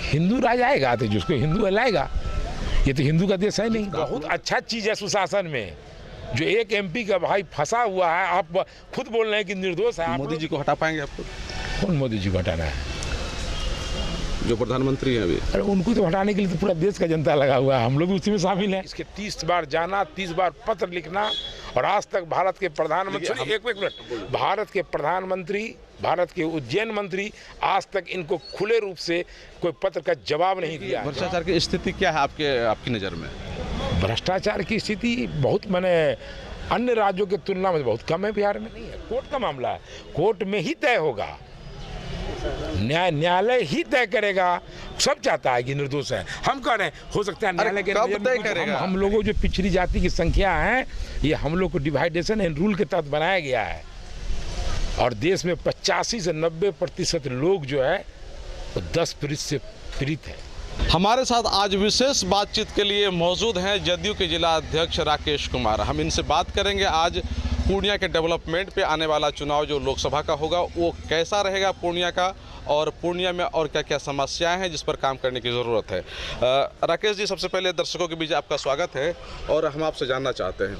हिंदू राज आएगा तो जिसको हिंदू लाएगा। ये तो हिंदू का देश है नहीं। बहुत अच्छा चीज़ है सुशासन में, जो एक एमपी का भाई फंसा हुआ है, आप खुद बोल रहे हैं कि निर्दोष है। मोदी जी को हटा पाएंगे आपको? कौन मोदी जी को हटाना है? जो प्रधानमंत्री हैं अभी। अरे उनको तो हटाने के लिए तो पूरा देश का जनता लगा हुआ है, हम लोग भी उसी में शामिल हैं। इसके 30 बार जाना, 30 बार पत्र लिखना, और आज तक भारत के प्रधानमंत्री एक मिनट, भारत के उज्जैन मंत्री आज तक इनको खुले रूप से कोई पत्र का जवाब नहीं दिया। भ्रष्टाचार की स्थिति क्या है आपकी नज़र में? भ्रष्टाचार की स्थिति बहुत माने अन्य राज्यों की तुलना में बहुत कम है। बिहार में नहीं है। कोर्ट का मामला है, कोर्ट में ही तय होगा, न्यायालय ही तय करेगा। सब चाहता है कि निर्दोष है, हम कह रहे हैं हो सकता है न्यायालय के कब तय करेगा? हम लोगों जो पिछड़ी जाति की संख्या है, ये हम लोग को डिवाइडेशन एंड रूल के तहत बनाया गया है, और देश में 85 से 90% लोग जो है वो 10% से पीड़ित है। हमारे साथ आज विशेष बातचीत के लिए मौजूद हैं जदयू के जिला अध्यक्ष राकेश कुमार। हम इनसे बात करेंगे आज पूर्णिया के डेवलपमेंट पे आने वाला चुनाव जो लोकसभा का होगा वो कैसा रहेगा पूर्णिया का, और पूर्णिया में और क्या क्या समस्याएं हैं जिस पर काम करने की ज़रूरत है। राकेश जी, सबसे पहले दर्शकों के बीच आपका स्वागत है, और हम आपसे जानना चाहते हैं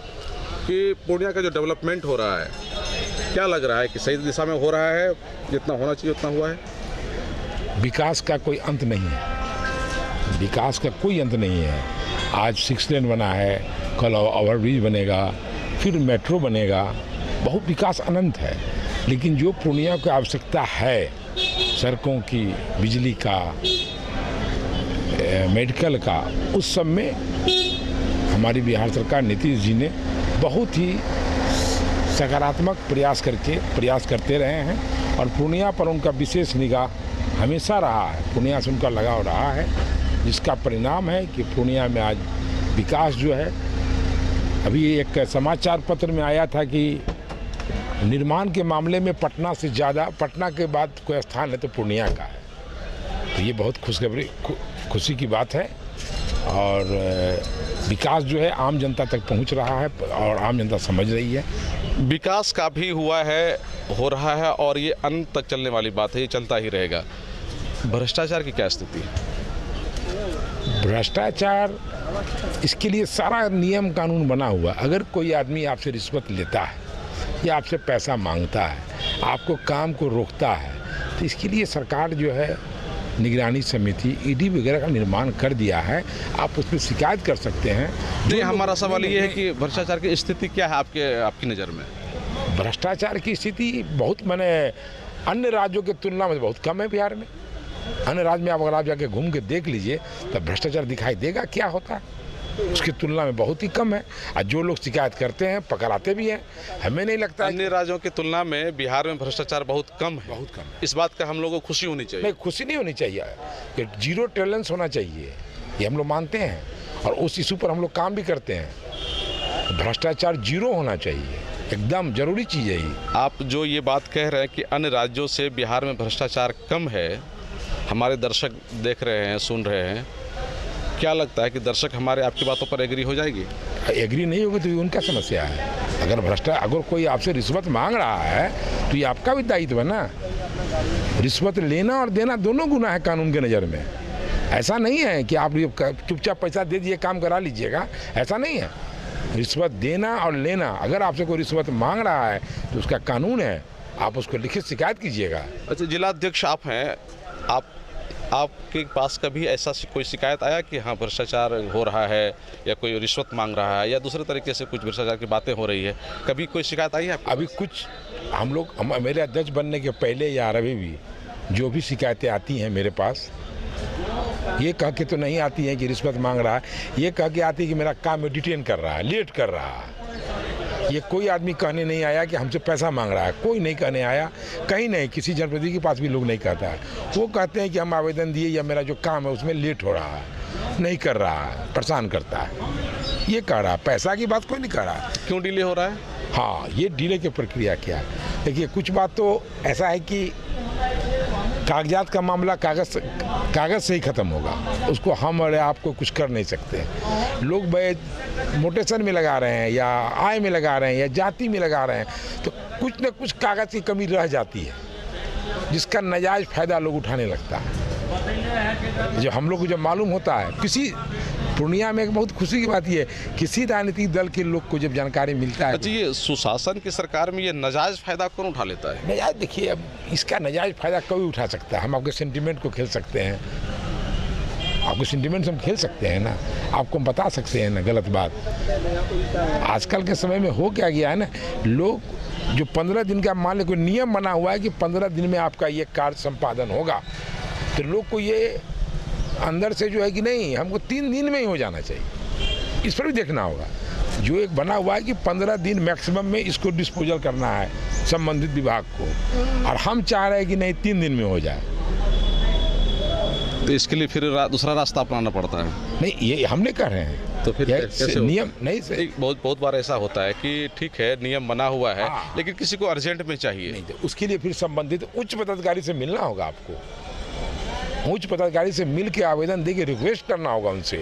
कि पूर्णिया का जो डेवलपमेंट हो रहा है, क्या लग रहा है कि सही दिशा में हो रहा है? जितना होना चाहिए उतना हुआ है? विकास का कोई अंत नहीं है, विकास का कोई अंत नहीं है। आज 6 लेन बना है, कल ओवरब्रिज बनेगा, फिर मेट्रो बनेगा, बहुत विकास अनंत है। लेकिन जो पूर्णिया को आवश्यकता है, सड़कों की, बिजली का, मेडिकल का, उस सब में हमारी बिहार सरकार नीतीश जी ने बहुत ही सकारात्मक प्रयास करते रहे हैं, और पूर्णिया पर उनका विशेष निगाह हमेशा रहा है। पूर्णिया से उनका लगाव रहा है, जिसका परिणाम है कि पूर्णिया में आज विकास जो है, अभी एक समाचार पत्र में आया था कि निर्माण के मामले में पटना से ज़्यादा, पटना के बाद कोई स्थान है तो पूर्णिया का है। तो ये बहुत खुशी की बात है, और विकास जो है आम जनता तक पहुंच रहा है, और आम जनता समझ रही है। विकास का भी हुआ है, हो रहा है, और ये अंत तक चलने वाली बात है, ये चलता ही रहेगा। भ्रष्टाचार की क्या स्थिति है? भ्रष्टाचार, इसके लिए सारा नियम कानून बना हुआ। अगर कोई आदमी आपसे रिश्वत लेता है या आपसे पैसा मांगता है, आपको काम को रोकता है, तो इसके लिए सरकार जो है निगरानी समिति, ईडी वगैरह का निर्माण कर दिया है। आप उस पर शिकायत कर सकते हैं। नहीं, हमारा सवाल ये है कि भ्रष्टाचार की स्थिति क्या है आपकी नज़र में? भ्रष्टाचार की स्थिति बहुत माने अन्य राज्यों की तुलना में बहुत कम है बिहार में। अन्य राज्य में अगर आप जाके घूम के देख लीजिए तो भ्रष्टाचार दिखाई देगा क्या होता है, उसकी तुलना में बहुत ही कम है। और जो लोग शिकायत करते हैं पकड़ाते भी हैं। हमें नहीं लगता अन्य राज्यों की तुलना में बिहार में भ्रष्टाचार बहुत कम है। बहुत कम है। इस बात का हम लोगों को खुशी होनी चाहिए। नहीं, खुशी नहीं होनी चाहिए, कि 0 टॉलरेंस होना चाहिए, ये हम लोग मानते हैं, और उस इशू पर हम लोग काम भी करते हैं। भ्रष्टाचार 0 होना चाहिए, एकदम जरूरी चीज़ है ये। आप जो ये बात कह रहे हैं कि अन्य राज्यों से बिहार में भ्रष्टाचार कम है, हमारे दर्शक देख रहे हैं, सुन रहे हैं, क्या लगता है कि दर्शक हमारे आपकी बातों पर एग्री हो जाएगी? एग्री नहीं होगी तो ये उनका समस्या है। अगर कोई आपसे रिश्वत मांग रहा है तो ये आपका भी दायित्व है ना। रिश्वत लेना और देना दोनों गुनाह है कानून के नज़र में। ऐसा नहीं है कि आप चुपचाप पैसा दे दिए काम करा लीजिएगा, ऐसा नहीं है। रिश्वत देना और लेना, अगर आपसे कोई रिश्वत मांग रहा है तो उसका कानून है, आप उसको लिखित शिकायत कीजिएगा। अच्छा, जिलाध्यक्ष आप हैं, आपके पास कभी ऐसा कोई शिकायत आया कि हाँ भ्रष्टाचार हो रहा है, या कोई रिश्वत मांग रहा है, या दूसरे तरीके से कुछ भ्रष्टाचार की बातें हो रही है, कभी कोई शिकायत आई है? अभी कुछ मेरे अध्यक्ष बनने के पहले या अभी भी जो भी शिकायतें आती हैं मेरे पास, ये कह के तो नहीं आती है कि रिश्वत मांग रहा है, ये कह के आती है कि मेरा काम में डिटेन कर रहा है, लेट कर रहा है। ये कोई आदमी कहने नहीं आया कि हमसे पैसा मांग रहा है, कोई नहीं कहने आया, कहीं नहीं, किसी जनप्रतिनिधि के पास भी लोग नहीं कहता है। वो कहते हैं कि हम आवेदन दिए या मेरा जो काम है उसमें लेट हो रहा है, नहीं कर रहा है, परेशान करता है, ये कह रहा है। पैसा की बात कोई नहीं कह रहा। क्यों डिले हो रहा है? हाँ, ये डिले की प्रक्रिया क्या है। देखिए, कुछ बात तो ऐसा है कि कागजात का मामला कागज़ से ही ख़त्म होगा, उसको हम और आपको कुछ कर नहीं सकते। लोग मोटेशन में लगा रहे हैं, या आय में लगा रहे हैं, या जाति में लगा रहे हैं, तो कुछ न कुछ कागज़ की कमी रह जाती है, जिसका नाजायज़ फ़ायदा लोग उठाने लगता है। जो हम लोग को जब मालूम होता है, किसी पूर्णिया में एक बहुत खुशी की बात ये है, किसी राजनीतिक दल के लोग को जब जानकारी मिलता है। अच्छा, ये सुशासन की सरकार में ये नाजायज फायदा कौन उठा लेता है? नजायज, देखिए अब इसका नजायज फायदा कोई उठा सकता है। हम आपके सेंटिमेंट को खेल सकते हैं, आपके सेंटिमेंट से हम खेल सकते हैं ना, आपको हम बता सकते हैं ना गलत बात। आजकल के समय में हो क्या गया है ना, लोग जो 15 दिन का, मान लो कोई नियम बना हुआ है कि 15 दिन में आपका ये कार्य संपादन होगा, तो लोग को ये अंदर से जो है कि नहीं, हमको 3 दिन में ही हो जाना चाहिए, इस पर भी देखना होगा। जो एक बना हुआ है कि 15 दिन मैक्सिमम में इसको डिस्पोजल करना है संबंधित विभाग को, और हम चाह रहे हैं कि नहीं 3 दिन में हो जाए, तो इसके लिए फिर दूसरा रास्ता अपनाना पड़ता है। नहीं ये हम नहीं कर रहे हैं। तो फिर कैसे नियम नहीं से बहुत बार ऐसा होता है कि ठीक है नियम बना हुआ है, लेकिन किसी को अर्जेंट में चाहिए नहीं, तो उसके लिए फिर संबंधित उच्च पदाधिकारी से मिलना होगा आपको, उच्च पदाधिकारी से मिल के आवेदन दे के रिक्वेस्ट करना होगा उनसे,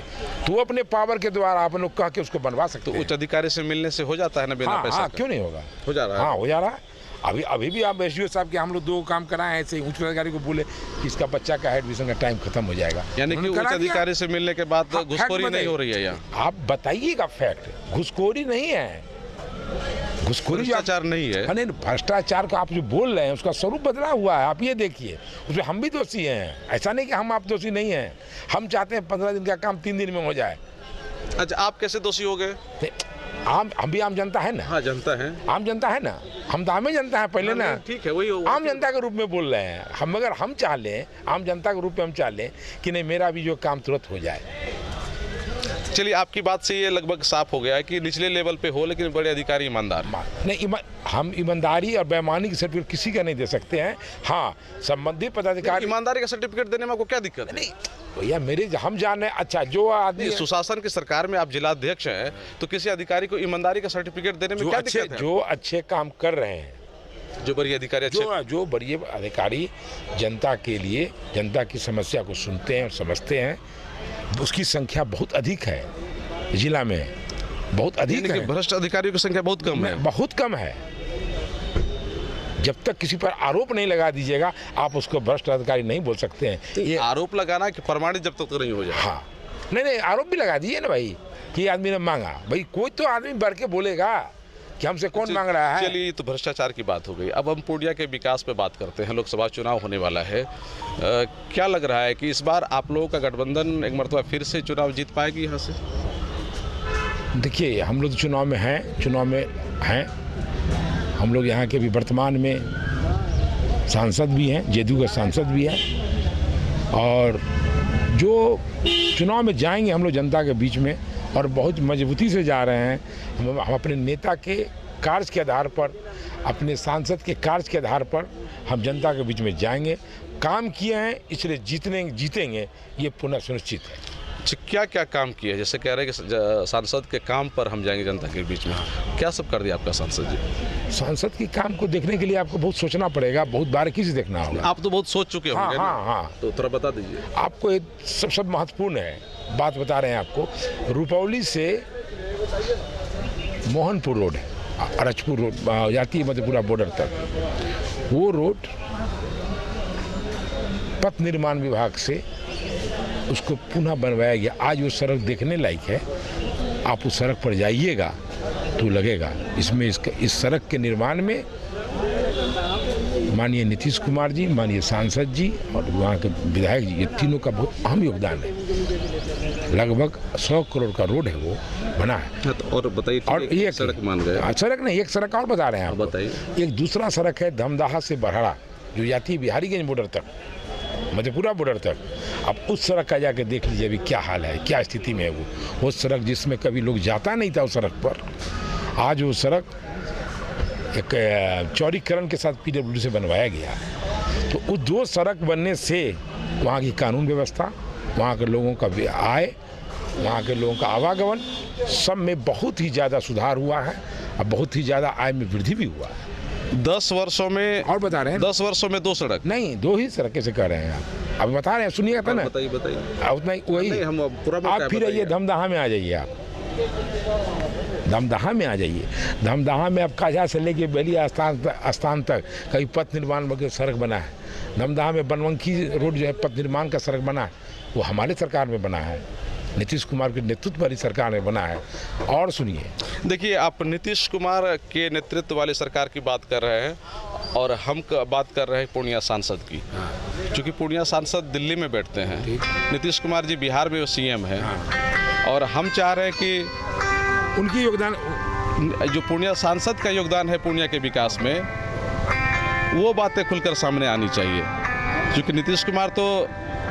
तो वो अपने पावर के द्वारा आप लोग कह के उसको बनवा सकते हैं। उच्च अधिकारी से मिलने से हो जाता है ना बिना पैसे? क्यों नहीं होगा, हो जा रहा है। हाँ हो जा रहा है। अभी भी आप एसडीओ साहब के हम लोग 2 काम कराए ऐसे, उच्च अधिकारी को बोले कि इसका बच्चा का एडमिशन का टाइम खत्म हो जाएगा, यानी कि उच्च अधिकारी से मिलने के बाद घुसखोरी नहीं हो रही है यहाँ? आप बताइएगा फैक्ट, घुसखोरी नहीं है, घुसखोरी भ्रष्टाचार नहीं है। नहीं, भ्रष्टाचार को आप जो बोल रहे हैं उसका स्वरूप बदला हुआ है, आप ये देखिए, उसमें हम भी दोषी हैं, ऐसा नहीं कि हम आप दोषी नहीं हैं। हम चाहते हैं 15 दिन का काम 3 दिन में हो जाए। अच्छा, आप कैसे दोषी हो गए? हम भी आम जनता है ना। हाँ, जनता है, आम जनता है ना, हम तो आम जनता है पहले ना, ठीक है, वही आम जनता के रूप में बोल रहे हैं हम। अगर हम चाह लें, आम जनता के रूप में हम चाह लें कि नहीं मेरा भी जो काम तुरंत हो जाए। चलिए, आपकी बात से ये लगभग साफ हो गया है कि निचले लेवल पे हो लेकिन बड़े अधिकारी ईमानदार नहीं। हम ईमानदारी और बेईमानी की सर्टिफिकेट किसी का नहीं दे सकते हैं। हाँ, संबंधित पदाधिकारी ईमानदारी का सर्टिफिकेट देने में आपको क्या दिक्कत है? नहीं भैया, मेरे हम जाने, अच्छा जो आदमी सुशासन की सरकार में आप जिलाध्यक्ष हैं, तो किसी अधिकारी को ईमानदारी का सर्टिफिकेट देने में क्या दिक्कत है? जो अच्छे काम कर रहे हैं, जो बड़ी अधिकारी जो बड़ी अधिकारी जनता के लिए, जनता की समस्या को सुनते हैं और समझते हैं, उसकी संख्या बहुत अधिक है जिला में, बहुत अधिक है। भ्रष्ट अधिकारियों की संख्या बहुत कम है, बहुत कम है। जब तक किसी पर आरोप नहीं लगा दीजिएगा, आप उसको भ्रष्ट अधिकारी नहीं बोल सकते हैं। तो ये आरोप लगाना कि प्रमाणित जब तक तो नहीं हो जाए। हाँ, नहीं, आरोप भी लगा दीजिए ना भाई कि आदमी ने मांगा, भाई कोई तो आदमी बढ़ के बोलेगा कि हमसे कौन मांग रहा है। चलिए, तो भ्रष्टाचार की बात हो गई, अब हम पूर्णिया के विकास पे बात करते हैं। लोकसभा चुनाव होने वाला है, क्या लग रहा है कि इस बार आप लोगों का गठबंधन एक मरतबा फिर से चुनाव जीत पाएगी यहाँ से? देखिए, हम लोग चुनाव में हैं, हम लोग यहाँ के भी वर्तमान में सांसद भी हैं, जेडीयू के सांसद भी हैं, और जो चुनाव में जाएंगे हम लोग जनता के बीच में, और बहुत मजबूती से जा रहे हैं। हम अपने नेता के कार्य के आधार पर, अपने सांसद के कार्य के आधार पर हम जनता के बीच में जाएंगे। काम किए हैं इसलिए जीतेंगे, ये पुनः सुनिश्चित है। क्या क्या काम किए? जैसे कह रहे हैं कि सांसद के काम पर हम जाएंगे जनता के बीच में, क्या सब कर दिया आपका सांसद जी? सांसद के काम को देखने के लिए आपको बहुत सोचना पड़ेगा, बहुत बारीकी से देखना होगा। आप तो बहुत सोच चुके होंगे। हाँ, तो थोड़ा बता दीजिए। आपको एक सब महत्वपूर्ण है बात बता रहे हैं आपको। रुपौली से मोहनपुर रोड है, अरजपुर रोड जाती है मधेपुरा बॉर्डर तक, वो रोड पथ निर्माण विभाग से उसको पुनः बनवाया गया। आज वो सड़क देखने लायक है, आप उस सड़क पर जाइएगा तो लगेगा इसमें इस सड़क के निर्माण में माननीय नीतीश कुमार जी, माननीय सांसद जी और वहाँ के विधायक जी, ये तीनों का बहुत अहम योगदान है। लगभग 100 करोड़ का रोड है वो बना है। और बताइए, और एक सड़क मान गए? सड़क नहीं, एक सड़क और बता रहे हैं आप, बताइए। एक दूसरा सड़क है धमदाहा से बरहड़ा, जो जाती है बिहारीगंज बॉर्डर तक, मधेपुरा बॉर्डर तक। आप उस सड़क का जाके देख लीजिए अभी क्या हाल है, क्या स्थिति में है वो सड़क, जिसमें कभी लोग जाता नहीं था उस सड़क पर। आज वो सड़क एक चौड़ीकरण के साथ PWD से बनवाया गया। तो उस 2 सड़क बनने से वहाँ की कानून व्यवस्था, वहाँ के लोगों का आय, वहाँ के लोगों का आवागमन, सब में बहुत ही ज़्यादा सुधार हुआ है और बहुत ही ज़्यादा आय में वृद्धि भी हुआ है। 10 वर्षों में, और बता रहे हैं 10 वर्षों में 2 सड़क नहीं, 2 ही सड़क कैसे कर रहे हैं आप? अब बता रहे हैं, सुनिएगा था ना। बताइए। उतना ही वही हम पूरा आप फिर ये धमदाहा में आ जाइए आप, धमदाहा में आ जाइए। धमदाहा में अब काजा से लेके बेलिया स्थान तक कहीं पथ निर्माण की सड़क बना है। धमदाहा में बनवंकी रोड जो है पथ निर्माण का सड़क बना है, वो हमारे सरकार में बना है, नीतीश कुमार के नेतृत्व वाली सरकार में बना है। और सुनिए, देखिए, आप नीतीश कुमार के नेतृत्व वाली सरकार की बात कर रहे हैं और हम बात कर रहे हैं पूर्णिया सांसद की। चूँकि पूर्णिया सांसद दिल्ली में बैठते हैं, नीतीश कुमार जी बिहार में सीएम हैं, और हम चाह रहे हैं कि उनकी योगदान, जो पूर्णिया सांसद का योगदान है पूर्णिया के विकास में, वो बातें खुलकर सामने आनी चाहिए। क्योंकि नीतीश कुमार तो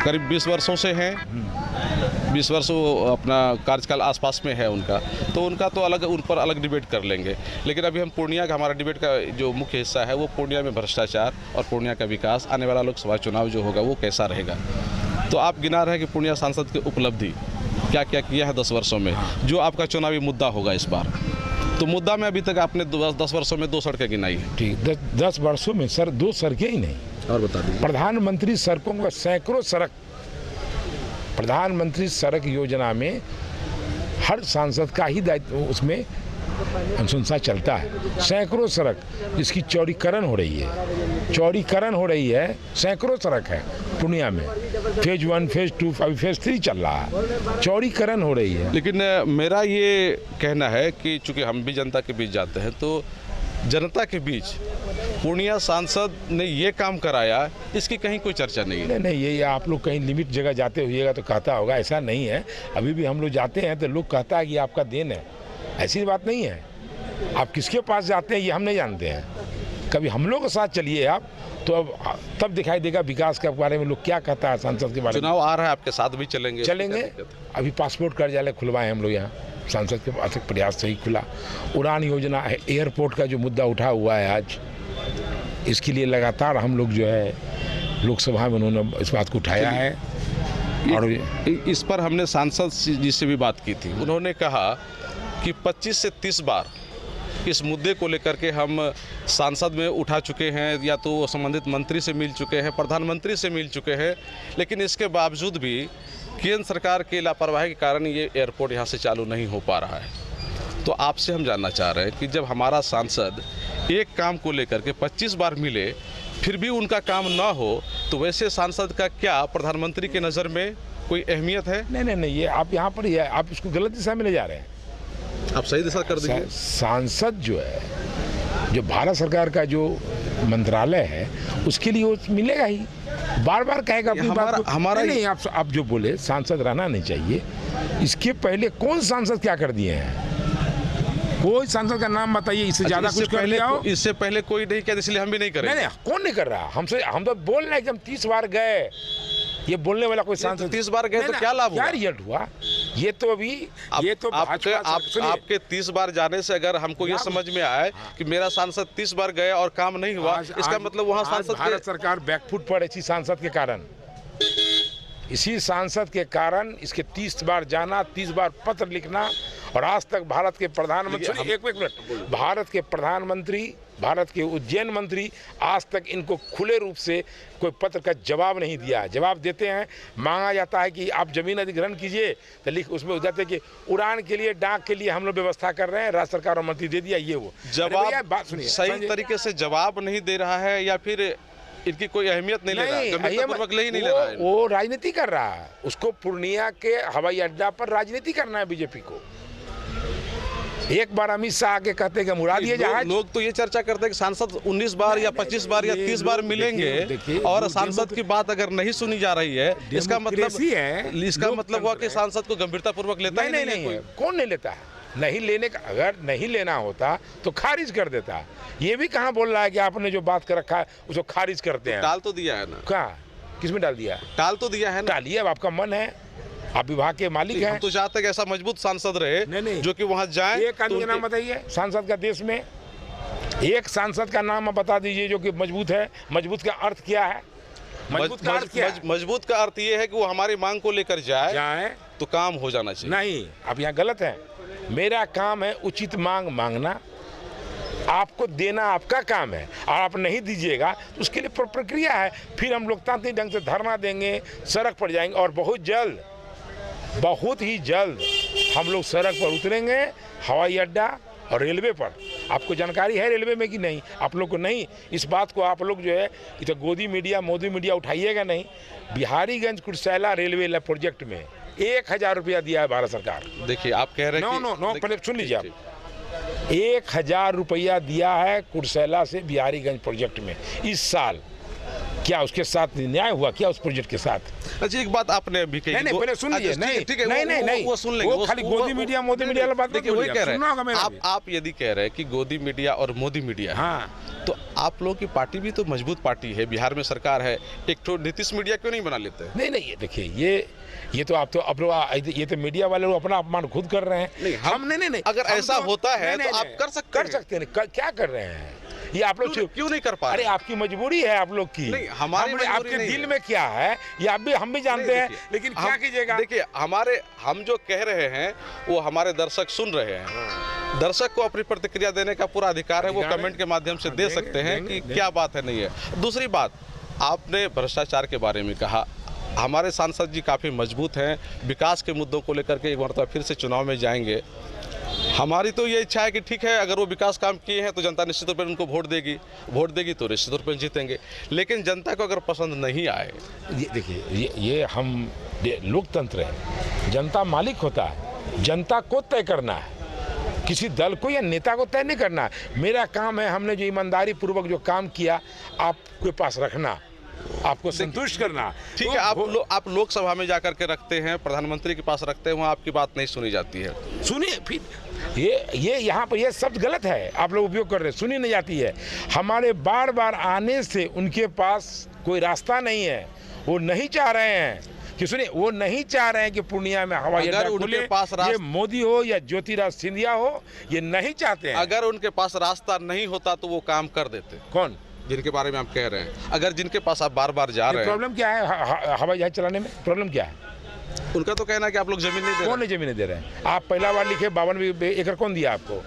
करीब 20 वर्षों से हैं, 20 वर्ष वो अपना कार्यकाल आसपास में है उनका, तो उनका तो अलग, उन पर अलग डिबेट कर लेंगे। लेकिन अभी हम पूर्णिया का, हमारा डिबेट का जो मुख्य हिस्सा है वो पूर्णिया में भ्रष्टाचार और पूर्णिया का विकास, आने वाला लोकसभा चुनाव जो होगा वो कैसा रहेगा। तो आप गिना रहे हैं कि पूर्णिया सांसद की उपलब्धि क्या क्या किया है 10 वर्षों में, जो आपका चुनावी मुद्दा होगा इस बार। तो मुद्दा में अभी तक आपने 10 वर्षों में 2 सड़कें गिनाई है। ठीक, 10 वर्षों में सर 2 सड़कें ही नहीं, और बता दीजिए। प्रधानमंत्री सड़कों का सैकड़ों सड़क, प्रधानमंत्री सड़क योजना में हर सांसद का ही दायित्व उसमें अनुशंसा चलता है। सैकड़ों सड़क जिसकी चौड़ीकरण हो रही है, चौड़ीकरण हो रही है, सैकड़ों सड़क है पूर्णिया में। फेज 1, फेज 2, अभी फेज 3 चल रहा है, चौड़ीकरण हो रही है। लेकिन मेरा ये कहना है कि चूँकि हम भी जनता के बीच जाते हैं, तो जनता के बीच पूर्णिया सांसद ने ये काम कराया, इसकी कहीं कोई चर्चा नहीं है। नहीं, ये आप लोग कहीं लिमिट जगह जाते होइएगा तो कहता होगा, ऐसा नहीं है। अभी भी हम लोग जाते हैं तो लोग कहता है कि आपका देन है, ऐसी बात नहीं है। आप किसके पास जाते हैं ये हम नहीं जानते हैं। कभी हम लोग के साथ चलिए आप, तो अब तब दिखाई देगा विकास के बारे में लोग क्या कहता है सांसद के बारे में। चुनाव आ रहा है, आपके साथ भी चलेंगे। अभी पासपोर्ट कार्यालय खुलवाए हम लोग यहाँ, सांसद के अथक प्रयास से ही खुला। उड़ान योजना है, एयरपोर्ट का जो मुद्दा उठा हुआ है आज, इसके लिए लगातार हम लोग जो है लोकसभा में उन्होंने इस बात को उठाया है। और इस पर हमने सांसद जी से भी बात की थी, उन्होंने कहा कि 25 से 30 बार इस मुद्दे को लेकर के हम सांसद में उठा चुके हैं, या तो संबंधित मंत्री से मिल चुके हैं, प्रधानमंत्री से मिल चुके हैं, लेकिन इसके बावजूद भी केंद्र सरकार की लापरवाही के कारण ये एयरपोर्ट यहाँ से चालू नहीं हो पा रहा है। तो आपसे हम जानना चाह रहे हैं कि जब हमारा सांसद एक काम को लेकर के 25 बार मिले, फिर भी उनका काम ना हो, तो वैसे सांसद का क्या प्रधानमंत्री के नज़र में कोई अहमियत है? नहीं, ये आप यहाँ पर आप इसको गलत दिशा में ले जा रहे हैं। आप सही दिशा कर दीजिए। सांसद जो है, जो भारत सरकार का जो मंत्रालय है, उसके लिए वो मिलेगा ही। बार बार कहेगा अपनी बात को। हमारा नहीं, आप जो बोले सांसद रहना नहीं चाहिए, इसके पहले कौन सांसद क्या कर दिए हैं? कोई सांसद का नाम बताइए, इससे ज्यादा कुछ कर लिया हो। इससे पहले कोई नहीं किया, इसलिए हम भी नहीं करेंगे। नहीं, कौन नहीं कर रहा? हम तो बोल रहे हैं कि हम 30 बार गए। ये बोलने वाला कोई सांसद 30 बार गए तो क्या लाभ हुआ? क्या रिजल्ट हुआ? ये तो अभी ये तो आपके 30 बार जाने से अगर हमको ये समझ में आए कि मेरा सांसद 30 बार गए और काम नहीं हुआ, इसका मतलब वहाँ सांसद भारत सरकार बैकफुट पर इसी सांसद के कारण, इसी सांसद के कारण इसके 30 बार जाना, 30 बार पत्र लिखना, और आज तक भारत के प्रधानमंत्री, एक मिनट, भारत के प्रधानमंत्री, भारत के उज्जैन मंत्री आज तक इनको खुले रूप से कोई पत्र का जवाब नहीं दिया। जवाब देते हैं, मांगा जाता है कि आप जमीन अधिग्रहण कीजिए, तो लिख उसमें जाते हैं कि उड़ान के लिए, डाक के लिए हम लोग व्यवस्था कर रहे हैं, राज्य सरकार और मंत्री दे दिया। ये वो जवाब, बात सुनिए, सही तरीके से जवाब नहीं दे रहा है, या फिर इनकी कोई अहमियत नहीं ले रहा है, गंभीरतापूर्वक नहीं ले रहा है। वो राजनीति कर रहा है, उसको पूर्णिया के हवाई अड्डा पर राजनीति करना है बीजेपी को। एक बार अमित शाह आके कहते हैं कि मुड़ा दिए जहाज। लोग तो ये चर्चा करते हैं कि सांसद 19 बार या 25 बार या 30 बार मिलेंगे, और सांसद की बात अगर नहीं सुनी जा रही है, इसका मतलब हुआ कि सांसद को गंभीरतापूर्वक लेता ही नहीं है। कौन नहीं लेता है? नहीं लेने का, अगर नहीं लेना होता तो खारिज कर देता। ये भी कहाँ बोल रहा है कि आपने जो बात कर रखा है उसको खारिज करते हैं? टाल तो दिया है ना। कहाँ, किसमें डाल दिया? टाल तो दिया है ना। डालिए, अब आपका मन है, आप विभाग के मालिक हैं। तो चाहते हैं कि ऐसा मजबूत सांसद रहे, नहीं, जो कि वहां जाए। एक आदमी का नाम बताइए सांसद का, देश में एक सांसद का नाम बता दीजिए जो कि मजबूत है। मजबूत का अर्थ क्या है? मजबूत का अर्थ ये है कि वो हमारी मांग को लेकर जाए तो काम हो जाना चाहिए। नहीं, आप यहाँ गलत है। मेरा काम है उचित मांग मांगना, आपको देना आपका काम है, और आप नहीं दीजिएगा तो उसके लिए प्रक्रिया है। फिर हम लोकतांत्रिक ढंग से धरना देंगे, सड़क पर जाएंगे, और बहुत ही जल्द हम लोग सड़क पर उतरेंगे, हवाई अड्डा और रेलवे पर। आपको जानकारी है रेलवे में कि नहीं? आप लोग को नहीं। इस बात को आप लोग जो है इधर गोदी मीडिया मोदी मीडिया उठाइएगा नहीं। बिहारीगंज कुर्सेला रेलवे प्रोजेक्ट में 1000 रुपया दिया है भारत सरकार। देखिए आप कह रहे हैं नो पहले सुन लीजिए आप, 1000 रुपया दिया है कुर्सेला से बिहारीगंज प्रोजेक्ट में इस साल। क्या उसके साथ न्याय हुआ क्या उस प्रोजेक्ट के साथ? अच्छा एक बात आपने भी कही। नहीं पहले सुन लीजिए। नहीं ठीक है, नहीं वो सुन लेंगे। वो खाली गोदी मीडिया मोदी मीडिया वाला बात देखिए वही कह रहे हैं आप। आप यदि कह रहे हैं कि गोदी मीडिया और मोदी मीडिया, हाँ, तो आप लोगों की पार्टी भी तो मजबूत पार्टी है, बिहार में सरकार है, एक तो नीतीश मीडिया क्यों नहीं बना लेते? नहीं ये देखिए ये तो आप तो अब ये तो मीडिया वाले लोग अपना अपमान खुद कर रहे हैं। नहीं हम नहीं अगर ऐसा होता है तो आप कर सकते हैं। क्या कर रहे हैं ये आप लोग? क्यों नहीं कर पा रहे? अरे आपकी मजबूरी है आप लोग की। नहीं हमारी आपके दिल में क्या है ये हम भी जानते हैं, लेकिन क्या कीजिएगा। देखिए हम जो कह रहे हैं वो हमारे दर्शक सुन रहे हैं। दर्शक को अपनी प्रतिक्रिया देने का पूरा अधिकार है, वो कमेंट के माध्यम से दे सकते हैं कि क्या बात है नहीं है। दूसरी बात, आपने भ्रष्टाचार के बारे में कहा। हमारे सांसद जी काफ़ी मजबूत हैं, विकास के मुद्दों को लेकर के एक मरतबा फिर से चुनाव में जाएंगे। हमारी तो ये इच्छा है कि ठीक है, अगर वो विकास काम किए हैं तो जनता निश्चित रूप से उनको वोट देगी तो निश्चित रूप से जीतेंगे। लेकिन जनता को अगर पसंद नहीं आए, देखिए ये हम लोकतंत्र है, जनता मालिक होता है, जनता को तय करना है, किसी दल को या नेता को तय नहीं करना है। मेरा काम है, हमने जो ईमानदारी पूर्वक जो काम किया आपके पास रखना, आपको संतुष्ट करना। ठीक है, आप लोकसभा में जाकर के रखते हैं, प्रधानमंत्री के पास रखते हैं, वहाँ आपकी बात नहीं सुनी जाती है। सुनिए फिर ये यहाँ पर ये शब्द गलत है, आप लोग उपयोग कर रहे हैं, सुनी नहीं जाती है। हमारे बार बार आने से उनके पास कोई रास्ता नहीं है, वो नहीं चाह रहे हैं कि सुनिए, वो नहीं चाह रहे हैं कि पूर्णिया में हवाई अड्डा खुले। ये मोदी हो या ज्योतिरादित्य सिंधिया हो, ये नहीं चाहते हैं। अगर उनके पास रास्ता नहीं होता तो वो काम कर देते। कौन? जिनके बारे में आप कह रहे हैं, अगर जिनके पास आप बार बार जा रहे हैं। प्रॉब्लम क्या है हवाई जहाज चलाने में? प्रॉब्लम क्या है? उनका तो कहना है कि आप लोग जमीन नहीं दे रहे। कौन नहीं जमीन दे रहे हैं? आप पहला बार लिखे 52 एकड़ कौन दिया आपको?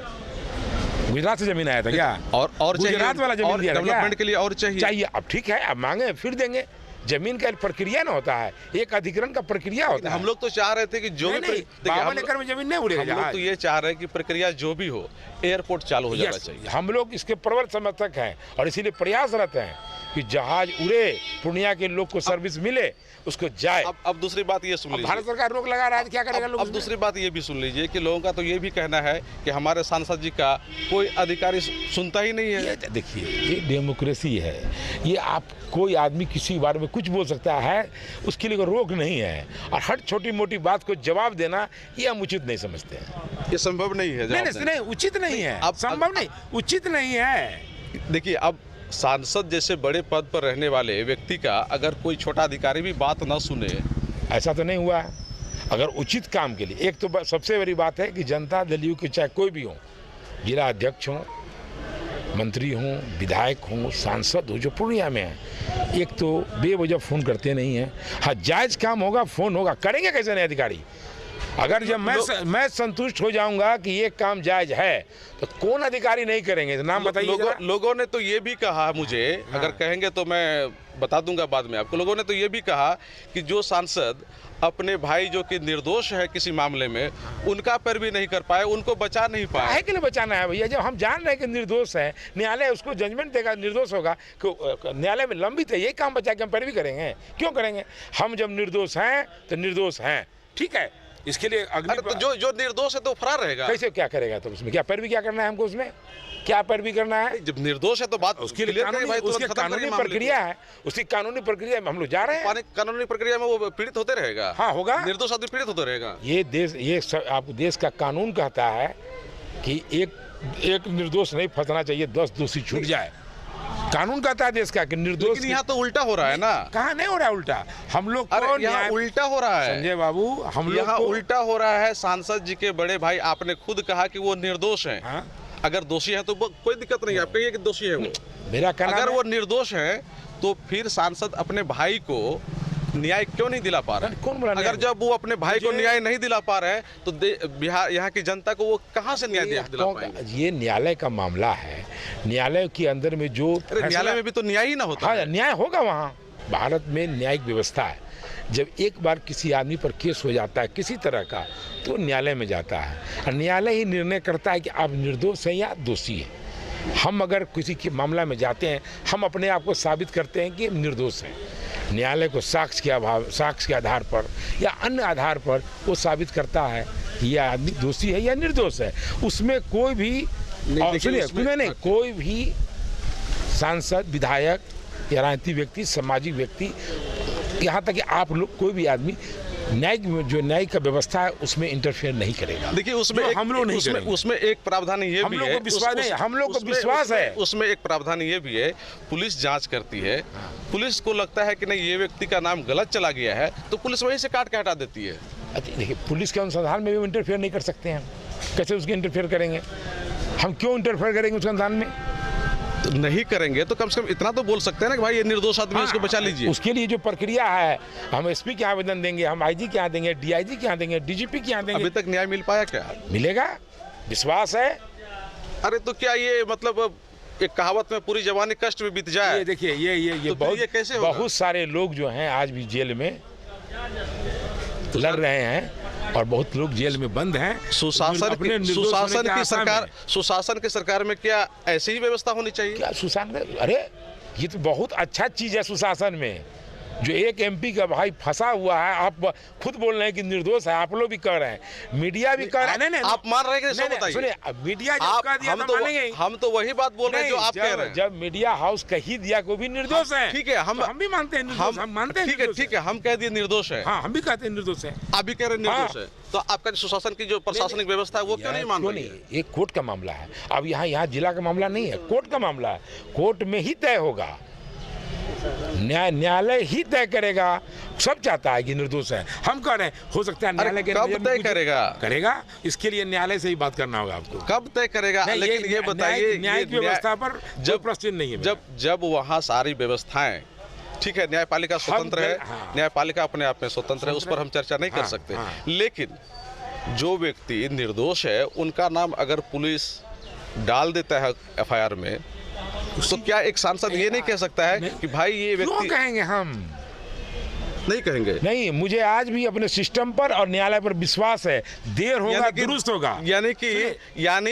गुजरात से जमीन आया था क्या? और गुजरात वाला जमीन दिया डेवलपमेंट के लिए और चाहिए। अब ठीक है, अब मांगे फिर देंगे। जमीन का प्रक्रिया ना होता है, एक अधिग्रहण का प्रक्रिया होता है। हम लोग तो चाह रहे थे कि जो भी 52 एकड़ में जमीन नहीं उड़ेगा। हम लोग तो ये चाह रहे हैं कि प्रक्रिया जो भी हो, एयरपोर्ट चालू हो जाना चाहिए। हम लोग इसके प्रबल समर्थक हैं और इसीलिए प्रयासरत हैं कि जहाज उड़े, पूर्णिया के लोग को सर्विस मिले, उसको जाए। अब दूसरी बात ये सुन लीजिए, भारत सरकार रोक लगा रहा है, क्या करेगा लोग? अब दूसरी बात ये भी सुन लीजिए कि लोगों का तो ये भी कहना है कि हमारे सांसद जी का कोई अधिकारी सुनता ही नहीं है। देखिए ये डेमोक्रेसी है, ये आप कोई आदमी किसी बारे में कुछ बोल सकता है, उसके लिए कोई रोक नहीं है। और हर छोटी मोटी बात को जवाब देना ये हम उचित नहीं समझते हैं। ये संभव नहीं है। नहीं उचित नहीं है, संभव नहीं, उचित नहीं है। देखिए अब सांसद जैसे बड़े पद पर रहने वाले व्यक्ति का अगर कोई छोटा अधिकारी भी बात ना सुने, ऐसा तो नहीं हुआ है। अगर उचित काम के लिए, एक तो सबसे बड़ी बात है कि जनता दल के चाहे कोई भी हो, जिला अध्यक्ष हो, मंत्री हों, विधायक हों, सांसद हो जो पूर्णिया में है, एक तो बेवजह फ़ोन करते नहीं हैं। हाँ जायज़ काम होगा फ़ोन होगा, करेंगे कैसे नहीं अधिकारी? अगर जब मैं संतुष्ट हो जाऊंगा कि ये काम जायज है तो कौन अधिकारी नहीं करेंगे? नाम बताइए। लोगों ने तो ये भी कहा मुझे, अगर कहेंगे तो मैं बता दूंगा बाद में आपको। लोगों ने तो ये भी कहा कि जो सांसद अपने भाई जो कि निर्दोष है किसी मामले में, उनका पैरवी नहीं कर पाए, उनको बचा नहीं पाए। काहे के लिए बचाना है भैया? जब हम जान रहे हैं कि निर्दोष है, न्यायालय उसको जजमेंट देगा, निर्दोष होगा, न्यायालय में लंबित है, यही काम बचा के हम पैरवी करेंगे? क्यों करेंगे? हम जब निर्दोष हैं तो निर्दोष हैं, ठीक है। इसके लिए तो जो निर्दोष है तो फरार रहेगा। कैसे क्या करेगा? तो उसमें क्या पैरवी क्या करना है हमको? उसमें क्या पैरवी करना है? जब निर्दोष है तो बात उसके लिए कानूनी प्रक्रिया है, उसकी कानूनी प्रक्रिया में हम लोग जा रहे हैं। कानूनी प्रक्रिया में वो पीड़ित होते रहेगा। हाँ होगा, निर्दोष आदमी पीड़ित होता रहेगा। ये देश आप देश का कानून कहता है कि एक निर्दोष नहीं फंसना चाहिए, 10 दोषी छूट जाए। कानून कहता है देश का कि निर्दोष। लेकिन यहाँ तो उल्टा हो रहा है ना। कहाँ नहीं हो रहा है उल्टा? हम लोग को यहाँ उल्टा हो रहा है संजय बाबू, हम लोग यहाँ उल्टा हो रहा है। सांसद जी के बड़े भाई, आपने खुद कहा कि वो निर्दोष हैं। हाँ? अगर दोषी है तो कोई दिक्कत नहीं है, आप कहिए कि दोषी है वो। मेरा कहना अगर वो निर्दोष है तो फिर सांसद अपने भाई को न्याय क्यों नहीं दिला पा रहे? कौन बोला? अगर जब वो अपने भाई को न्याय नहीं दिला पा रहे हैं तो बिहार यहाँ की जनता को वो कहाँ से न्याय दिला पाएंगे? ये न्यायालय का मामला है, न्यायालय के अंदर में जो न्यायालय में भी तो न्याय ही ना होता। हाँ न्याय होगा वहाँ। भारत में न्यायिक व्यवस्था है, जब एक बार किसी आदमी पर केस हो जाता है किसी तरह का, तो न्यायालय में जाता है और न्यायालय ही निर्णय करता है कि आप निर्दोष हैं या दोषी हैं। हम अगर किसी के मामला में जाते हैं, हम अपने आप को साबित करते हैं कि निर्दोष हैं। न्यायालय को साक्ष्य के आधार पर या अन्य आधार पर वो साबित करता है कि यह आदमी दोषी है या निर्दोष है। उसमें कोई भी नहीं, कोई भी सांसद, विधायक या राजनीतिक व्यक्ति, सामाजिक व्यक्ति, यहाँ तक कि आप लोग, कोई भी आदमी न्यायिक का व्यवस्था है उसमें इंटरफेयर नहीं करेगा। देखिए उसमें हम लोग नहीं करेंगे। उसमें एक प्रावधान ये भी है, हम लोग को विश्वास है। उसमें एक प्रावधान ये भी है, पुलिस जांच करती है, पुलिस को लगता है कि नहीं ये व्यक्ति का नाम गलत चला गया है, तो पुलिस वहीं से काट के हटा देती है। देखिए पुलिस के अनुसंधान में भी इंटरफेयर नहीं कर सकते हैं, कैसे उसके इंटरफेयर करेंगे? हम क्यों इंटरफेयर करेंगे उसके अनुसंधान में? तो नहीं करेंगे तो कम से कम इतना तो बोल सकते हैं ना कि भाई ये निर्दोष आदमी, इसको बचा लीजिए। उसके लिए जो प्रक्रिया है, हम एसपी के आवेदन देंगे, हम आईजी के यहाँ देंगे, डीआईजी के यहाँ देंगे, डीजीपी के यहाँ देंगे। अभी तक न्याय मिल पाया क्या? मिलेगा, विश्वास है। अरे तो क्या ये मतलब एक कहावत में पूरी जवानी कष्ट में बीत जाए? ये देखिए ये बहुत सारे लोग जो हैं आज भी जेल में लड़ रहे हैं और बहुत लोग जेल में बंद हैं। सुशासन की सरकार में क्या ऐसी ही व्यवस्था होनी चाहिए? क्या सुशासन? अरे ये तो बहुत अच्छा चीज है सुशासन में। जो एक एमपी का भाई फंसा हुआ है, आप खुद बोल रहे हैं कि निर्दोष है, आप लोग भी कह रहे हैं, मीडिया भी कह रहा है। नहीं, आप मान रहे हैं कि बताइए। सुनिए, मीडिया जब कह दिया तो मानेंगे। हम तो वही बात बोल रहे हैं जो आप कह रहे हैं। जब मीडिया हाउस कह ही दिया को भी निर्दोष है, ठीक है, हम भी मानते हैं निर्दोष, हम मानते हैं। ठीक है, हम कह दिए निर्दोष है। हाँ, हम भी कहते हैं निर्दोष है, आप भी कह रहे हैं निर्दोष है। तो आपका सुशासन की जो प्रशासनिक व्यवस्था है वो क्यों नहीं मान रही है? ये कोर्ट का मामला है। अब यहाँ जिला का मामला नहीं है, कोर्ट का मामला है। कोर्ट में ही तय होगा, न्यायालय ही तय करेगा। सब चाहता है कि निर्दोष है, हम कह रहे हैं हो सकता है न्यायालय के कब तय करेगा? इसके लिए न्यायालय से ही बात करना होगा आपको। कब तय करेगा? लेकिन ये बताइए, न्यायिक व्यवस्था पर जब प्रश्न नहीं है। जब वहाँ सारी व्यवस्थाएं ठीक है, न्यायपालिका स्वतंत्र है, न्यायपालिका अपने आप में स्वतंत्र है, उस पर हम चर्चा नहीं कर सकते। लेकिन जो व्यक्ति निर्दोष है उनका नाम अगर पुलिस डाल देता है एफआईआर में, तो क्या एक सांसद ये नहीं कह सकता है कि भाई ये व्यक्ति? क्यों कहेंगे? हम नहीं कहेंगे। नहीं, मुझे आज भी अपने सिस्टम पर और न्यायालय पर विश्वास है। देर होगा दुरुस्त होगा। यानी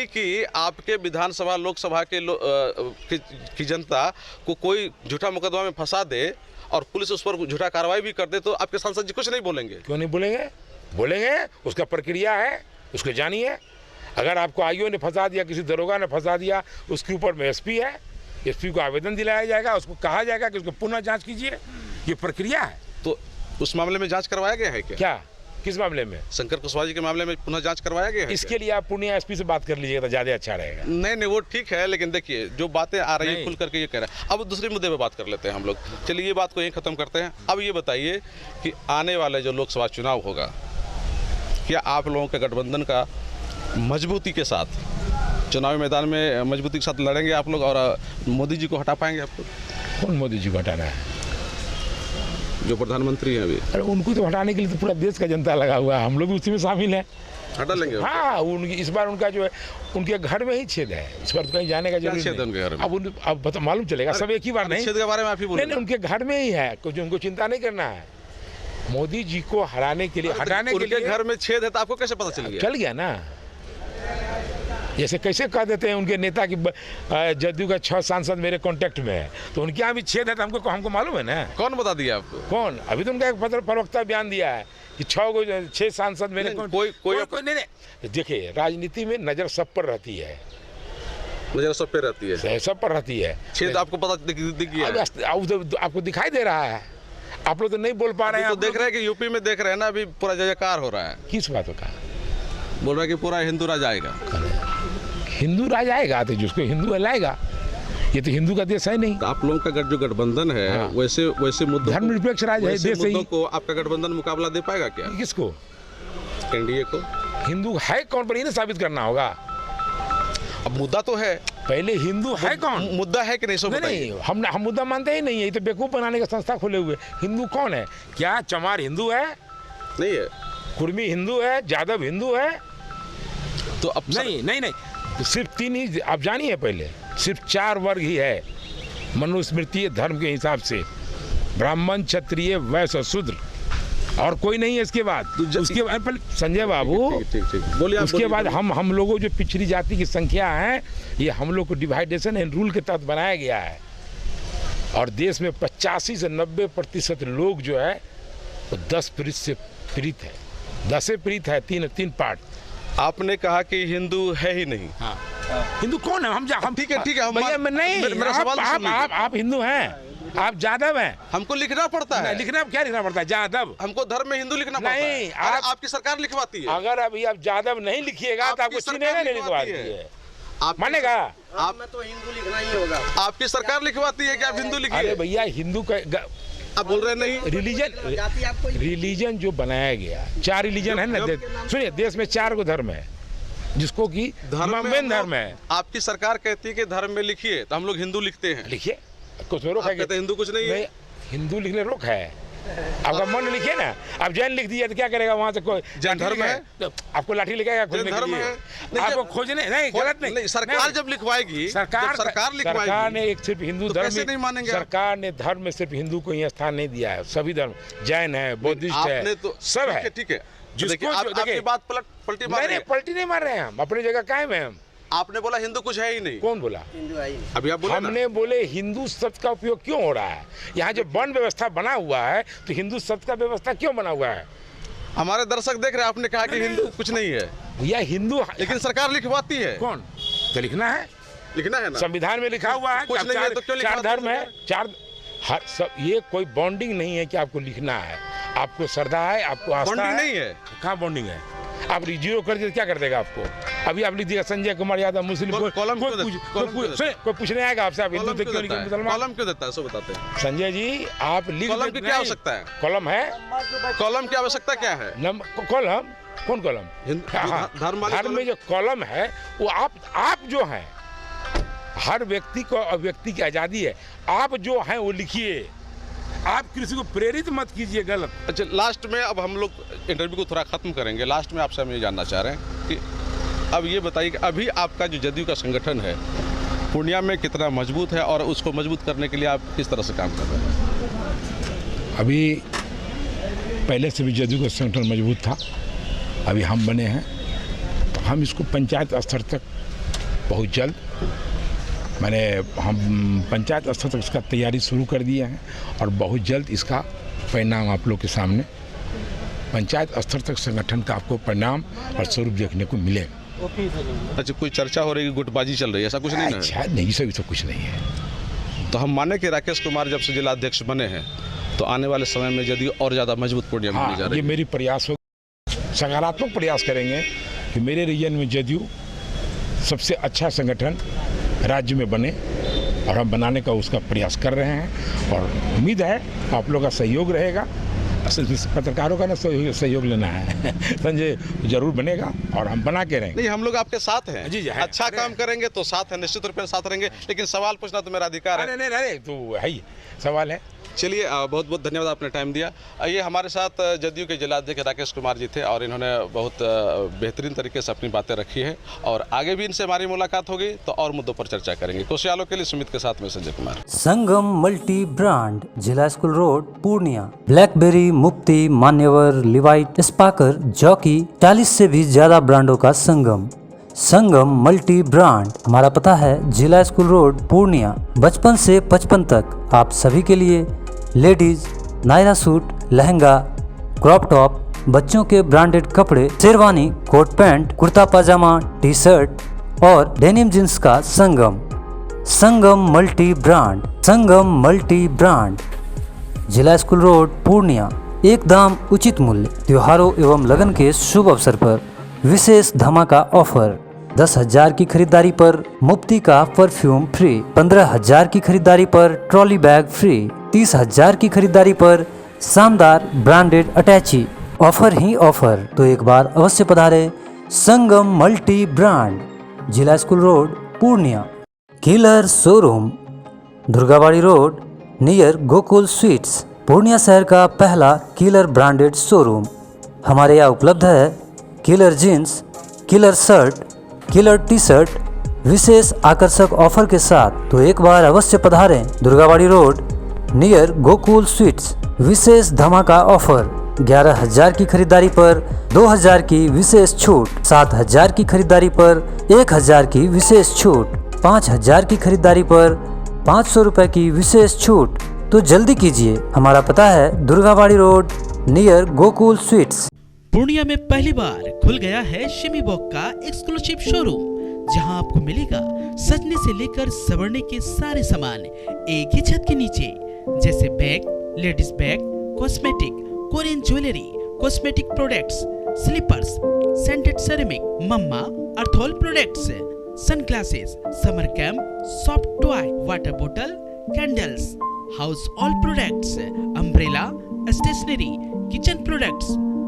कि आपके विधानसभा लोकसभा की जनता को कोई झूठा मुकदमा में फंसा दे और पुलिस उस पर झूठा कार्रवाई भी कर दे तो आपके सांसद जी कुछ नहीं बोलेंगे? क्यों नहीं बोलेंगे? बोलेंगे, उसका प्रक्रिया है, उसको जानिए। अगर आपको आईओ ने फंसा दिया, किसी दरोगा ने फंसा दिया, उसके ऊपर में एसपी है, एसपी को आवेदन दिलाया जाएगा, उसको कहा जाएगा कि उसको पुनः जांच कीजिए। ये प्रक्रिया है। तो उस मामले में जांच करवाया गया है क्या? किस मामले में? शंकर कुशवाहा जी के मामले में पुनः जांच करवाया गया है? इसके लिए आप पूर्णिया एसपी से बात कर लीजिएगा तो ज़्यादा अच्छा रहेगा। नहीं, वो ठीक है, लेकिन देखिए जो बातें आ रही है खुल करके ये कह रहा है। अब दूसरे मुद्दे पे बात कर लेते हैं हम लोग। चलिए ये बात को यहीं ख़त्म करते हैं। अब ये बताइए कि आने वाले जो लोकसभा चुनाव होगा, क्या आप लोगों के गठबंधन का मजबूती के साथ चुनावी मैदान में मजबूती के साथ लड़ेंगे आप लोग और मोदी जी को हटा पाएंगे आप लोग? कौन मोदी जी को हटाना है? जो प्रधानमंत्री हैं अभी। अरे उनको तो हटाने के लिए तो पूरा देश का जनता लगा हुआ है, हम लोग भी उसी में शामिल हैं। हटा लेंगे? हाँ, उनकी इस बार उनका जो है उनके घर में ही छेद है, इस बार तो कहीं जाने का जरूरत नहीं। अब मालूम चलेगा, सब एक ही बार नहीं। छेद के बारे में आप ही बोल रहे हैं? नहीं, उनके घर में ही है, कुछ उनको चिंता नहीं करना है। मोदी जी को हराने के लिए, हटाने के लिए। घर में छेद है तो आपको कैसे पता चल गया? चल गया ना। जैसे कैसे कह देते हैं उनके नेता की जदयू का 6 सांसद मेरे कांटेक्ट में है, तो उनके यहाँ भी छेद है, तो हमको मालूम है ना। कौन बता दिया आपको? कौन? अभी तो उनका एक प्रवक्ता बयान दिया है कि 6 सांसद मेरे कोई नहीं। देखिए राजनीति में नजर सब पर रहती है, नजर सब पे रहती है, सब पर रहती है। छेद आपको पता दिख गया? आपको दिखाई दे रहा है, आप लोग तो नहीं बोल पा रहे हैं। तो देख रहे हैं कि यूपी में देख रहे हैं ना, अभी पूरा जयकार हो रहा है। किस बात का? बोल रहा है कि पूरा हिंदू राज आएगा। हिंदू राज आएगा तो जिसको हिंदू लाएगा, ये तो हिंदू का देश है नहीं। तो आप लोगों का जो गठबंधन है, हाँ। वैसे मुद्दों, धर्मनिरपेक्ष राज है देश ही को आपका गठबंधन मुकाबला दे पाएगा क्या? किसको? एनडीए को। हिंदू है कौन पर ये साबित करना होगा। अब मुद्दा तो है, पहले हिंदू है कौन? मुद्दा है कि नहीं? सब नहीं, हम मुद्दा मानते ही नहीं है। ये तो बेवकूफ बनाने का संस्था खोले हुए। हिंदू कौन है? क्या चमार हिंदू है? नहीं है। कुर्मी हिंदू है? यादव हिंदू है? तो अब नहीं, सिर्फ 3 ही आप जानिए। पहले सिर्फ 4 वर्ग ही है मनुस्मृति धर्म के हिसाब से, ब्राह्मण, क्षत्रिय, वैश्य और शूद्र। और कोई नहीं है इसके बाद। उसके बाद पहले संजय बाबू, ठीक बोलिए। उसके बाद हम लोगों जो पिछड़ी जाति की संख्या है, ये हम लोग को डिवाइडेशन एंड रूल के तहत बनाया गया है। और देश में 85 से 90% लोग जो है वो 10 पीड़ित से पीड़ित है, 10 पीड़ित है, तीन पार्ट। आपने कहा कि हिंदू है ही नहीं। हाँ, हिंदू कौन है? हम ठीक है भैया नहीं, मेरा सवाल आप हिंदू हैं, आप जादव हैं। हमको लिखना पड़ता है। लिखना क्या लिखना पड़ता है? जादव। हमको धर्म में हिंदू लिखना पड़ता है। नहीं, आपकी सरकार लिखवाती है। अगर अभी आप जादव नहीं लिखिएगा तो आपको चुनेगा नहीं, लिखवाती है। मानेगा? आप में तो हिंदू लिखना ही होगा। आपकी सरकार लिखवाती है कि आप हिंदू लिखिए? अरे भैया, हिंदू का आप बोल रहे नहीं। रिलीजन जो बनाया गया, 4 रिलीजन है ना। सुनिए, देश में 4 धर्म है, जिसको कि मेन धर्म है। आपकी सरकार कहती है कि धर्म में लिखिए, तो हम लोग हिंदू लिखते हैं। लिखिए, कुछ रोक है? हिंदू कुछ नहीं है। हिंदू लिखने रोक है? आपका मन लिखिए ना। आप जैन लिख दिया तो क्या करेगा? वहाँ से कोई जैन धर्म है तो आपको लाठी लिखेगा खोजने के लिए। आपको खोजने नहीं, गलत नहीं। सरकार जब लिखवाएगी, सरकार ने एक सिर्फ हिंदू धर्म नहीं मानेंगे। सरकार ने धर्म में सिर्फ हिंदू को ही स्थान नहीं दिया है, सभी धर्म, जैन है, बुद्धिस्ट है, सब है। ठीक है, आपकी बात पलटी नहीं मार रहे हैं, हम अपनी जगह कायम है। हम आपने बोला हिंदू कुछ है ही नहीं। कौन बोला? हिंदू है ही नहीं। अभी आप बोले हमने बोले हिंदू शब्द का उपयोग क्यों हो रहा है? यहाँ जो वन व्यवस्था बना हुआ है तो हिंदू शब्द का व्यवस्था क्यों बना हुआ है? हमारे दर्शक देख रहे हैं, आपने कहा कि हिंदू कुछ नहीं है। भैया हिंदू, लेकिन सरकार लिखवाती है। कौन? तो लिखना है ना। संविधान में लिखा हुआ है कुछ नहीं है तो क्यों 4 धर्म है, 4 सब। ये कोई बॉन्डिंग नहीं है कि आपको लिखना है। आपको श्रद्धा है, आपको आस्था है। नहीं है। कहाँ बॉन्डिंग है? आप जीरो कर दिए क्या कर देगा आपको? अभी आप लिख दिएगा संजय कुमार यादव मुस्लिम, कोई पूछने आएगा आपसे आप हिंदू थे क्यों लिखे मुसलमान? कॉलम क्यों देता है सो बताते हैं। संजय जी, आप लिख, कॉलम की क्या आवश्यकता है? कॉलम है, कॉलम की आवश्यकता क्या है? कॉलम कौन? कॉलम धर्म में जो कॉलम है वो आप जो हैं, हर व्यक्ति को अभिव्यक्ति की आज़ादी है। आप जो हैं वो लिखिए, आप किसी को प्रेरित मत कीजिए गलत। अच्छा, लास्ट में अब हम लोग इंटरव्यू को थोड़ा ख़त्म करेंगे। लास्ट में आपसे हम ये जानना चाह रहे हैं कि अब ये बताइए कि अभी आपका जो जदयू का संगठन है पूर्णिया में कितना मजबूत है और उसको मजबूत करने के लिए आप किस तरह से काम कर रहे हैं? अभी पहले से भी जदयू का संगठन मजबूत था। अभी हम बने हैं तो हम इसको पंचायत स्तर तक बहुत जल्द, हम पंचायत स्तर तक इसका तैयारी शुरू कर दिए हैं और बहुत जल्द इसका परिणाम आप लोग के सामने पंचायत स्तर तक संगठन का आपको परिणाम और स्वरूप देखने को मिलेगा। अच्छा, कोई चर्चा हो रही है, गुटबाजी चल रही है, ऐसा कुछ नहीं? अच्छा नहीं, सभी तो कुछ नहीं है। तो हम माने कि राकेश कुमार जब से जिलाध्यक्ष बने हैं तो आने वाले समय में जदयू और ज़्यादा मजबूत पूर्णिया में बनी जा रही है। ये मेरी प्रयास हो, सकारात्मक प्रयास करेंगे कि मेरे रीजन में जदयू सबसे अच्छा संगठन राज्य में बने और हम बनाने का उसका प्रयास कर रहे हैं और उम्मीद है आप लोगों का सहयोग रहेगा। पत्रकारों का ना सहयोग लेना है संजय, जरूर बनेगा और हम बना के रहेंगे। नहीं, हम लोग आपके साथ हैं। जी, अच्छा काम करेंगे तो साथ है, निश्चित रूप से साथ रहेंगे। लेकिन सवाल पूछना तो मेरा अधिकार है। नहीं तो है ही सवाल है। चलिए, बहुत बहुत धन्यवाद, आपने टाइम दिया। ये हमारे साथ जदयू के जिलाध्यक्ष राकेश कुमार जी थे और इन्होंने बहुत बेहतरीन तरीके से अपनी बातें रखी है और आगे भी इनसे हमारी मुलाकात होगी तो और मुद्दों पर चर्चा करेंगे। कोशियालों के लिए सुमित के साथ में संजय कुमार। संगम मल्टी ब्रांड, जिला स्कूल रोड, पूर्णिया। ब्लैकबेरी, मुक्ति, मान्यवर, लिवाइट, स्पाकर, जॉकी, 40 से भी ज्यादा ब्रांडों का संगम। Sangam multi brand. हमारा पता है जिला स्कूल रोड, पूर्णिया। बचपन से 55 तक आप सभी के लिए ladies, Naira suit, lehenga, crop top, बच्चों के ब्रांडेड कपड़े, sherwani, coat pant, kurta pajama, T shirt और डेनिम जींस का Sangam. Sangam multi brand. Sangam multi brand, जिला स्कूल रोड, पूर्णिया। एक दाम उचित मूल्य। त्योहारों एवं लगन के शुभ अवसर पर विशेष धमाका ऑफर। 10,000 की खरीदारी पर मुफ्ती का परफ्यूम फ्री। 15,000 की खरीदारी पर ट्रॉली बैग फ्री। 30,000 की खरीदारी पर शानदार ब्रांडेड अटैची। ऑफर ही ऑफर। तो एक बार अवश्य पधारें संगम मल्टी ब्रांड, जिला school road, Purnia. Killer showroom, Durgabari road, near Gokul sweets. Purnia शहर का पहला किलर ब्रांडेड शोरूम। हमारे यहाँ उपलब्ध है killer jeans, killer shirt, killer T shirt विशेष आकर्षक ऑफर के साथ। तो एक बार अवश्य पधारें Durgabari road, near Gokul sweets. विशेष धमाका ऑफर। 11,000 की खरीदारी पर 2,000 की विशेष छूट, 7,000 की खरीदारी पर 1,000 की विशेष छूट, 5,000 की खरीदारी पर 500 रुपए की विशेष छूट। तो जल्दी कीजिए, हमारा पता है Durgabari road near Gokul sweets. Purnia में पहली बार खुल गया है शिमी बॉक का एक्सक्लूसिव शोरूम, जहां आपको मिलेगा सजने से लेकर संवरने के सारे सामान एक ही छत के नीचे, जैसे bag, ladies bag, cosmetic, Korean jewellery, cosmetic products, slippers, scented ceramic, Mamaearth products, sunglasses, summer camp, soft toy, water बोतल, candles, household products, umbrella, stationery, kitchen products,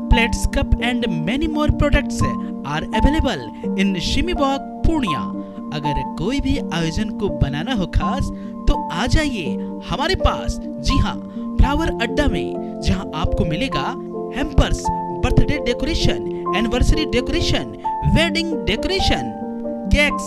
plates, cup and many more products are available in शिमी बॉक पूर्णिया। अगर कोई भी आयोजन को बनाना हो खास तो आ जाइए हमारे पास। जी हाँ, फ्लावर अड्डा में, जहां आपको मिलेगा hampers, birthday decoration, anniversary decoration, wedding decoration, cakes,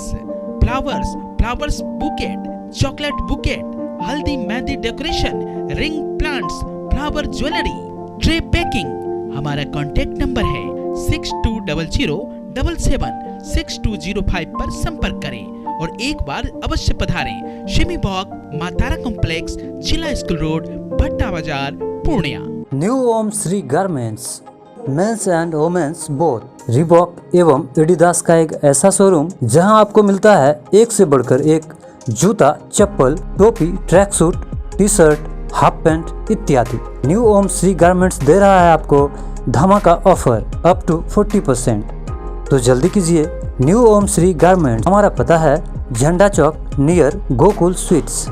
flowers bouquet, chocolate bouquet, haldi mehndi decoration, ring plants, flower jewellery, tray packing. हमारा कॉन्टैक्ट नंबर है 6200776205 पर संपर्क करें और एक बार अवश्य पधारें। शिमी बॉक, मातारा कॉम्प्लेक्स, जिला school road, Bhatta Bazar, Purnia. New Om Shri garments, men's and women's both, Reebok एवं एडिडास का एक ऐसा शोरूम जहां आपको मिलता है एक से बढ़कर एक जूता, चप्पल, टोपी, track suit, T shirt, half pant इत्यादि। न्यू ओम श्री गारमेंट्स दे रहा है आपको धमाका ऑफर अप टू 40%। तो जल्दी कीजिए, न्यू ओम श्री गारमेंट्स, हमारा पता है झंडा चौक नियर गोकुल स्वीट्स।